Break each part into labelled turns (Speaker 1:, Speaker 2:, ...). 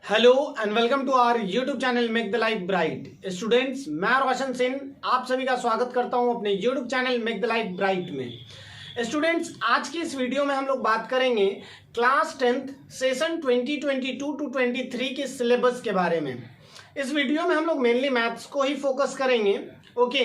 Speaker 1: Hello and welcome to our YouTube channel make the life bright. Students, मैं रोशन सेन आप सभी का स्वागत करता हूं अपने YouTube channel make the life bright में। स्टूडेंट्स, आज की इस वीडियो में हम लोग बात करेंगे क्लास 10th सेशन 2022 टू 23 के सिलेबस के बारे में। इस वीडियो में हम लोग मेनली मैथ्स को ही फोकस करेंगे, ओके।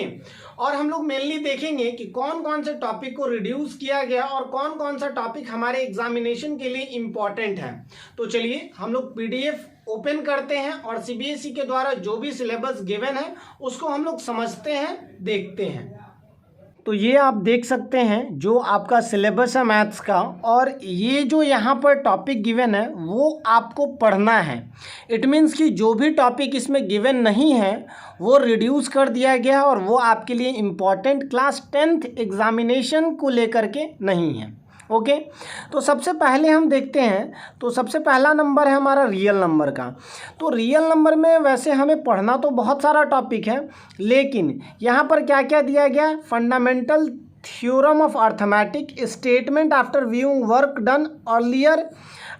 Speaker 1: और हम लोग मेनली देखेंगे कि कौन कौन से टॉपिक को रिड्यूस किया गया और कौन कौन सा टॉपिक हमारे एग्जामिनेशन के लिए इम्पॉर्टेंट है। तो चलिए हम लोग पीडीएफ ओपन करते हैं और सीबीएसई के द्वारा जो भी सिलेबस गिवन है उसको हम लोग समझते हैं, देखते हैं। तो ये आप देख सकते हैं जो आपका सिलेबस है मैथ्स का, और ये जो यहाँ पर टॉपिक गिवन है वो आपको पढ़ना है। इट मीन्स कि जो भी टॉपिक इसमें गिवन नहीं है वो रिड्यूस कर दिया गया है और वो आपके लिए इम्पॉर्टेंट क्लास 10th एग्जामिनेशन को लेकर के नहीं है, ओके। तो सबसे पहले हम देखते हैं, तो सबसे पहला नंबर है हमारा रियल नंबर का। तो रियल नंबर में वैसे हमें पढ़ना तो बहुत सारा टॉपिक है, लेकिन यहाँ पर क्या क्या दिया गया है? Fundamental theorem of arithmetic, statement after viewing work done earlier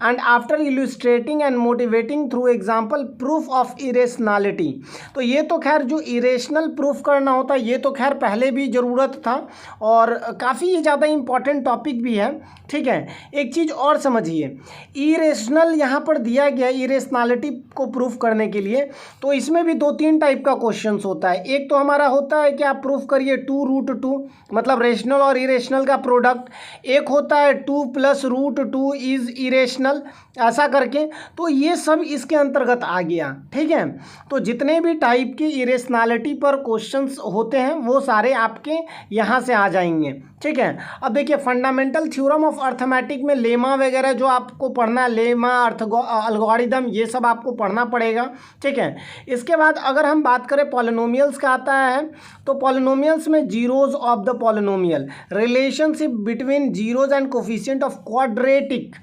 Speaker 1: and after illustrating and motivating through example proof of irrationality. तो ये तो खैर जो इरेशनल प्रूफ करना होता है ये तो खैर पहले भी ज़रूरत था और काफ़ी ज़्यादा इम्पॉर्टेंट टॉपिक भी है, ठीक है। एक चीज़ और समझिए, इरेशनल यहाँ पर दिया गया इरेशनैलिटी को प्रूफ करने के लिए। तो इसमें भी 2-3 टाइप का क्वेश्चंस होता है। एक तो हमारा होता है कि आप प्रूफ करिए 2√2, मतलब रेशनल और इरेशनल का प्रोडक्ट। एक होता है 2 + √2 इज़ इरेशनल, ऐसा करके। तो ये सब इसके अंतर्गत आ गया, ठीक है। तो जितने भी टाइप की इरेशनैलिटी पर क्वेश्चंस होते हैं वो सारे आपके यहाँ से आ जाएंगे, ठीक है। अब देखिए फंडामेंटल थ्योरम ऑफ अर्थमेटिक में लेमा वगैरह जो आपको पढ़ना है, लेमा, एल्गोरिदम, ये सब आपको पढ़ना पड़ेगा, ठीक है। इसके बाद अगर हम बात करें पॉलिनोमियल्स का आता है, तो पॉलिनोमियल्स में zeros of the polynomial, relationship between zeros and coefficient of quadratic,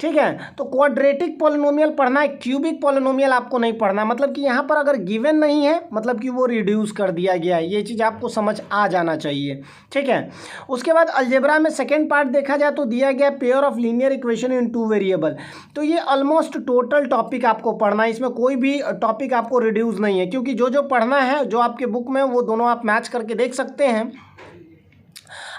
Speaker 1: ठीक है। तो क्वाड्रेटिक पॉलिनोमियल पढ़ना है, क्यूबिक पॉलिनोमियल आपको नहीं पढ़ना। मतलब कि यहाँ पर अगर गिवन नहीं है मतलब कि वो रिड्यूस कर दिया गया है, ये चीज़ आपको समझ आ जाना चाहिए, ठीक है। उसके बाद अलजेब्रा में सेकेंड पार्ट देखा जाए तो दिया गया pair of linear equation in 2 variable. तो ये ऑलमोस्ट टोटल टॉपिक आपको पढ़ना है, इसमें कोई भी टॉपिक आपको रिड्यूस नहीं है, क्योंकि जो जो पढ़ना है जो आपके बुक में वो दोनों आप मैच करके देख सकते हैं।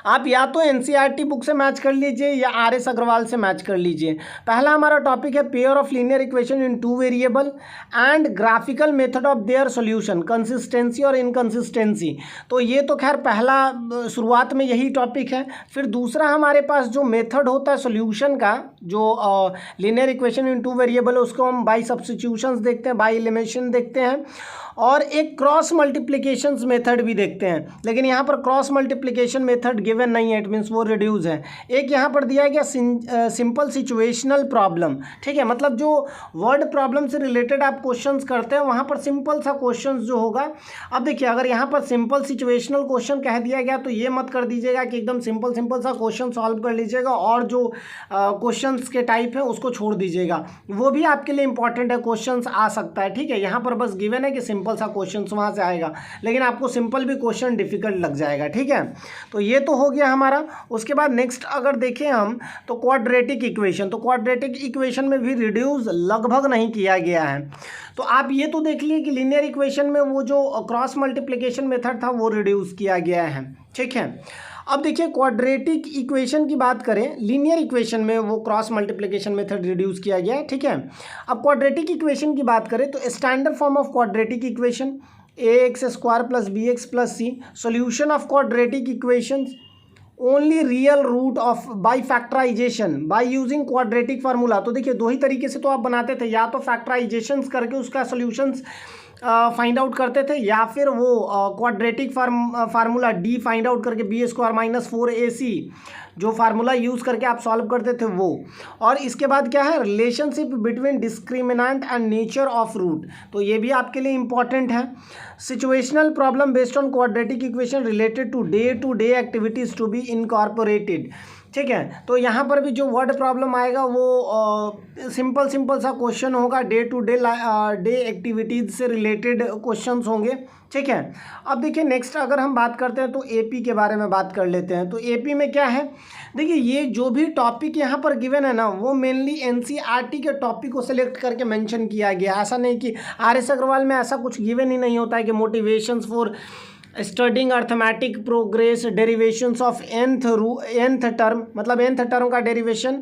Speaker 1: आप या तो एनसीईआरटी बुक से मैच कर लीजिए या आरएस अग्रवाल से मैच कर लीजिए। पहला हमारा टॉपिक है pair of linear equation in 2 variable and graphical method of their solution, consistency और इनकंसिस्टेंसी। तो ये तो खैर पहला शुरुआत में यही टॉपिक है। फिर दूसरा हमारे पास जो मेथड होता है सॉल्यूशन का, जो लीनियर इक्वेशन इन 2 वेरिएबल, उसको हम बाई सब्स्टिट्यूशंस देखते हैं, बाई एलिमिनेशन देखते हैं, और एक क्रॉस मल्टीप्लिकेशंस मेथड भी देखते हैं। लेकिन यहाँ पर क्रॉस मल्टीप्लिकेशन मेथड गिवन नहीं है, इट मीन्स वो रिड्यूस है। एक यहाँ पर दिया गया सिंपल सिचुएशनल प्रॉब्लम, ठीक है। मतलब जो वर्ड प्रॉब्लम से रिलेटेड आप क्वेश्चंस करते हैं वहाँ पर सिंपल सा क्वेश्चंस जो होगा। अब देखिए अगर यहाँ पर सिंपल सिचुएशनल क्वेश्चन कह दिया गया तो ये मत कर दीजिएगा कि एकदम सिंपल सा क्वेश्चन सॉल्व कर लीजिएगा और जो क्वेश्चंस के टाइप है उसको छोड़ दीजिएगा। वो भी आपके लिए इंपॉर्टेंट है, क्वेश्चंस आ सकता है, ठीक है। यहाँ पर बस गिवन है कि सिंपल सा क्वेश्चन वहाँ से आएगा, लेकिन आपको सिंपल भी क्वेश्चन डिफिकल्ट लग जाएगा, ठीक है। तो ये तो हो गया हमारा। उसके बाद नेक्स्ट अगर देखें हम तो क्वाड्रेटिक इक्वेशन, तो क्वाड्रेटिक इक्वेशन में भी रिड्यूस लगभग नहीं किया गया है। तो आप ये तो देख लिए कि लीनियर इक्वेशन में वो जो क्रॉस मल्टीप्लिकेशन मेथड था वो रिड्यूस किया गया है, ठीक है। अब देखिए क्वाड्रेटिक इक्वेशन की बात करें, लीनियर इक्वेशन में वो क्रॉस मल्टीप्लिकेशन मेथड रिड्यूस किया गया है, ठीक है। अब क्वाड्रेटिक इक्वेशन की बात करें तो standard form of quadratic equation ax² + bx + c, solution of quadratic equations only real root of by factorization by using quadratic formula. तो देखिए दो ही तरीके से तो आप बनाते थे, या तो फैक्टराइजेशन करके उसका सॉल्यूशंस फाइंड आउट करते थे, या फिर वो quadratic formula D find out करके b² - 4ac जो फार्मूला यूज़ करके आप सॉल्व करते थे वो। और इसके बाद क्या है, relationship between discriminant and nature of root, तो ये भी आपके लिए इंपॉर्टेंट है। Situational problem based on quadratic equation related to day activities to be incorporated, ठीक है। तो यहाँ पर भी जो वर्ड प्रॉब्लम आएगा वो सिंपल सा क्वेश्चन होगा, डे टू डे एक्टिविटीज़ से रिलेटेड क्वेश्चंस होंगे, ठीक है। अब देखिए नेक्स्ट अगर हम बात करते हैं तो एपी के बारे में बात कर लेते हैं। तो एपी में क्या है, देखिए ये जो भी टॉपिक यहाँ पर गिवन है ना वो मेनली एनसीईआरटी के टॉपिक को सिलेक्ट करके मेंशन किया गया। ऐसा नहीं कि आरएस अग्रवाल में ऐसा कुछ गिवन ही नहीं होता है कि motivations for studying arithmetic progress, derivations of nth term, मतलब nth टर्म का derivation,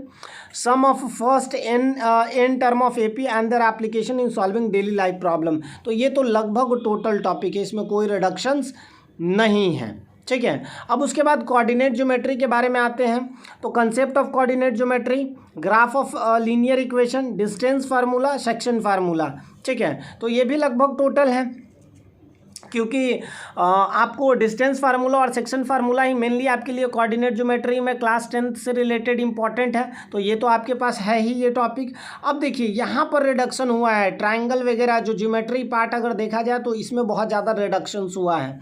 Speaker 1: sum of first n term of AP and their application in solving daily life problem. तो ये तो लगभग टोटल टॉपिक है, इसमें कोई रिडक्शंस नहीं है, ठीक है। अब उसके बाद कोऑर्डिनेट ज्योमेट्री के बारे में आते हैं। तो concept of coordinate geometry, graph of linear equation, distance formula, section formula, ठीक है। तो ये भी लगभग टोटल है, क्योंकि आपको डिस्टेंस फार्मूला और सेक्शन फार्मूला ही मेनली आपके लिए कोऑर्डिनेट ज्योमेट्री में क्लास 10th से रिलेटेड इंपॉर्टेंट है। तो ये तो आपके पास है ही ये टॉपिक। अब देखिए यहाँ पर रिडक्शन हुआ है, ट्रायंगल वगैरह जो ज्योमेट्री पार्ट अगर देखा जाए तो इसमें बहुत ज़्यादा रिडक्शंस हुआ है।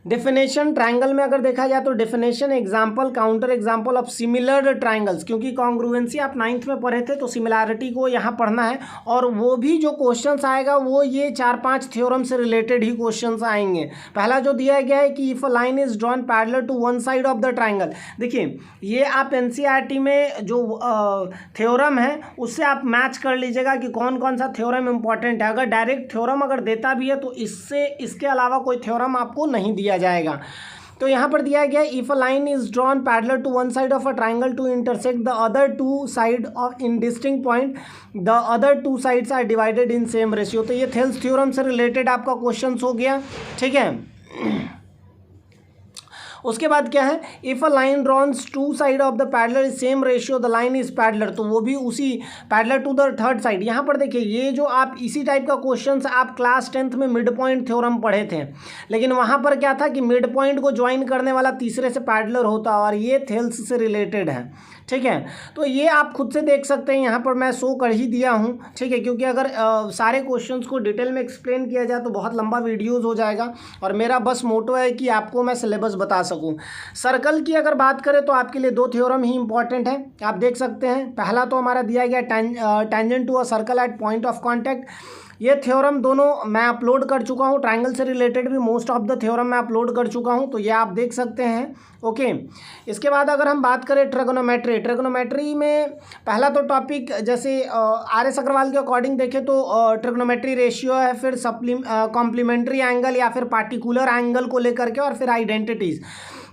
Speaker 1: डेफिनेशन, ट्रायंगल में अगर देखा जाए तो definition, example, counter example of similar triangles, क्योंकि कॉन्ग्रुएंसी आप 9th में पढ़े थे तो सिमिलैरिटी को यहाँ पढ़ना है। और वो भी जो क्वेश्चंस आएगा वो ये 4-5 थ्योरम से रिलेटेड ही क्वेश्चंस आएंगे। पहला जो दिया गया है कि if a line is drawn parallel to one side of the triangle, देखिए ये आप एनसीईआरटी में जो थ्योरम है उससे आप मैच कर लीजिएगा कि कौन कौन सा थ्योरम इंपॉर्टेंट है। अगर डायरेक्ट थ्योरम अगर देता भी है तो इसके अलावा कोई थ्योरम आपको नहीं दिया जाएगा। तो यहाँ पर दिया गया if a line is drawn parallel to one side of a triangle to intersect the other two side of in distinct point, the other two sides are divided in same ratio. तो ये Thales theorem से रिलेटेड आपका question हो गया, ठीक है। उसके बाद क्या है, if a line draws two side of the parallel same ratio the line is parallel, तो वो भी उसी parallel to the third side. यहाँ पर देखिए ये जो आप इसी टाइप का क्वेश्चन आप क्लास 10th में मिड पॉइंट थ्योरम पढ़े थे, लेकिन वहाँ पर क्या था कि मिड पॉइंट को ज्वाइन करने वाला तीसरे से पैरेलल होता और ये थेल्स से रिलेटेड है, ठीक है। तो ये आप खुद से देख सकते हैं, यहाँ पर मैं शो कर ही दिया हूँ, ठीक है, क्योंकि अगर सारे क्वेश्चंस को डिटेल में एक्सप्लेन किया जाए तो बहुत लंबा वीडियोस हो जाएगा और मेरा बस मोटो है कि आपको मैं सिलेबस बता सकूं। सर्कल की अगर बात करें तो आपके लिए 2 थ्योरम ही इंपॉर्टेंट है, आप देख सकते हैं। पहला तो हमारा दिया गया tangent to a circle at point of contact, ये थ्योरम दोनों मैं अपलोड कर चुका हूँ। ट्रायंगल से रिलेटेड भी मोस्ट ऑफ द थ्योरम मैं अपलोड कर चुका हूँ, तो ये आप देख सकते हैं, ओके। इसके बाद अगर हम बात करें ट्रिग्नोमेट्री में पहला तो टॉपिक जैसे आरएस अग्रवाल के अकॉर्डिंग देखें तो ट्रिग्नोमेट्री रेशियो है, फिर कॉम्प्लीमेंट्री एंगल या फिर पार्टिकुलर एंगल को लेकर के, और फिर आइडेंटिटीज़।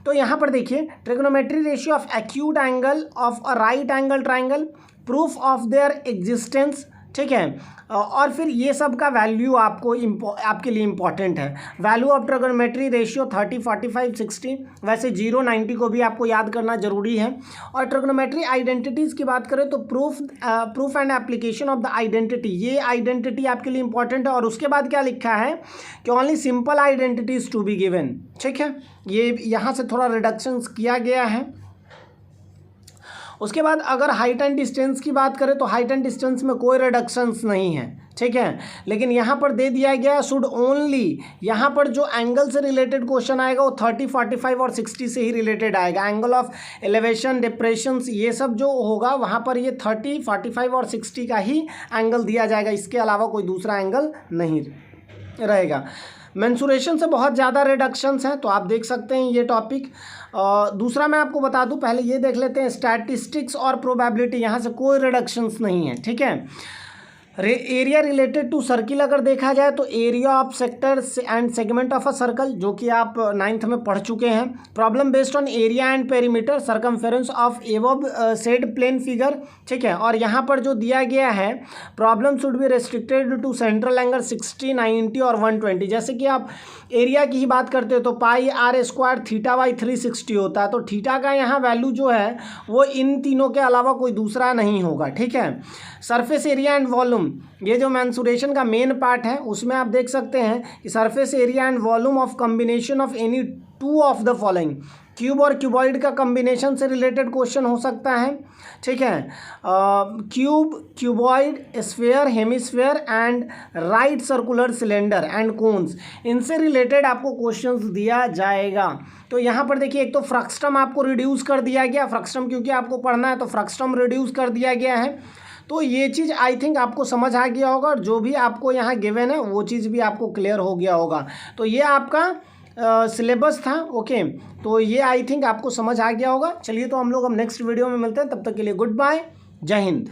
Speaker 1: तो यहाँ पर देखिए trigonometry ratio of acute angle of a right angle triangle, proof of their existence, ठीक है। और फिर ये सब का वैल्यू आपके लिए इम्पॉर्टेंट है। वैल्यू ऑफ ट्रिग्नोमेट्री रेशियो 30, 45, 60, वैसे 0, 90 को भी आपको याद करना जरूरी है। और ट्रिग्नोमेट्री आइडेंटिटीज़ की बात करें तो proof and application of the identity, ये आइडेंटिटी आपके लिए इंपॉर्टेंट है। और उसके बाद क्या लिखा है कि only simple identities to be given, ठीक है। ये यहाँ से थोड़ा रिडक्शंस किया गया है। उसके बाद अगर हाइट एंड डिस्टेंस की बात करें तो हाइट एंड डिस्टेंस में कोई रिडक्शंस नहीं है, ठीक है। लेकिन यहाँ पर दे दिया गया शुड ओनली, यहाँ पर जो एंगल से रिलेटेड क्वेश्चन आएगा वो 30, 45 और 60 से ही रिलेटेड आएगा। एंगल ऑफ एलिवेशन, डिप्रेशंस, ये सब जो होगा वहाँ पर ये 30, 45 और 60 का ही एंगल दिया जाएगा, इसके अलावा कोई दूसरा एंगल नहीं रहेगा। मेंसुरेशन से बहुत ज़्यादा रिडक्शंस हैं, तो आप देख सकते हैं ये टॉपिक। दूसरा मैं आपको बता दूं, पहले ये देख लेते हैं स्टैटिस्टिक्स और प्रोबेबिलिटी, यहाँ से कोई रिडक्शंस नहीं है, ठीक है। एरिया रिलेटेड टू सर्किल अगर देखा जाए तो area of sector and segment of a circle, जो कि आप 9th में पढ़ चुके हैं। Problem based on area and perimeter, circumference of above said plane figure, ठीक है। और यहाँ पर जो दिया गया है problem should be restricted to central angle 60, 90 और 120। जैसे कि आप एरिया की ही बात करते हो तो पाई आर स्क्वायर थीटा बाई 360 होता है, तो थीटा का यहाँ वैल्यू जो है वो इन तीनों के अलावा कोई दूसरा नहीं होगा, ठीक है। सरफेस एरिया एंड वॉल्यूम, ये जो मेंसुरेशन का मेन पार्ट है उसमें आप देख सकते हैं कि surface area and volume of combination of any two of the following, cube और क्यूबॉइड का कॉम्बिनेशन से रिलेटेड क्वेश्चन हो सकता है, ठीक है। Cube, cuboid, sphere, hemisphere and right circular cylinder and cones, इनसे रिलेटेड आपको क्वेश्चंस दिया जाएगा। तो यहाँ पर देखिए, एक तो फ्रस्टम आपको रिड्यूस कर दिया गया, फ्रस्टम क्योंकि आपको पढ़ना है तो फ्रस्टम रिड्यूस कर दिया गया है। तो ये चीज़ आई थिंक आपको समझ आ गया होगा, और जो भी आपको यहाँ गिवन है वो चीज़ भी आपको क्लियर हो गया होगा। तो ये आपका सिलेबस था, ओके। तो ये आई थिंक आपको समझ आ गया होगा। चलिए, तो हम लोग नेक्स्ट वीडियो में मिलते हैं, तब तक के लिए गुड बाय, जय हिंद।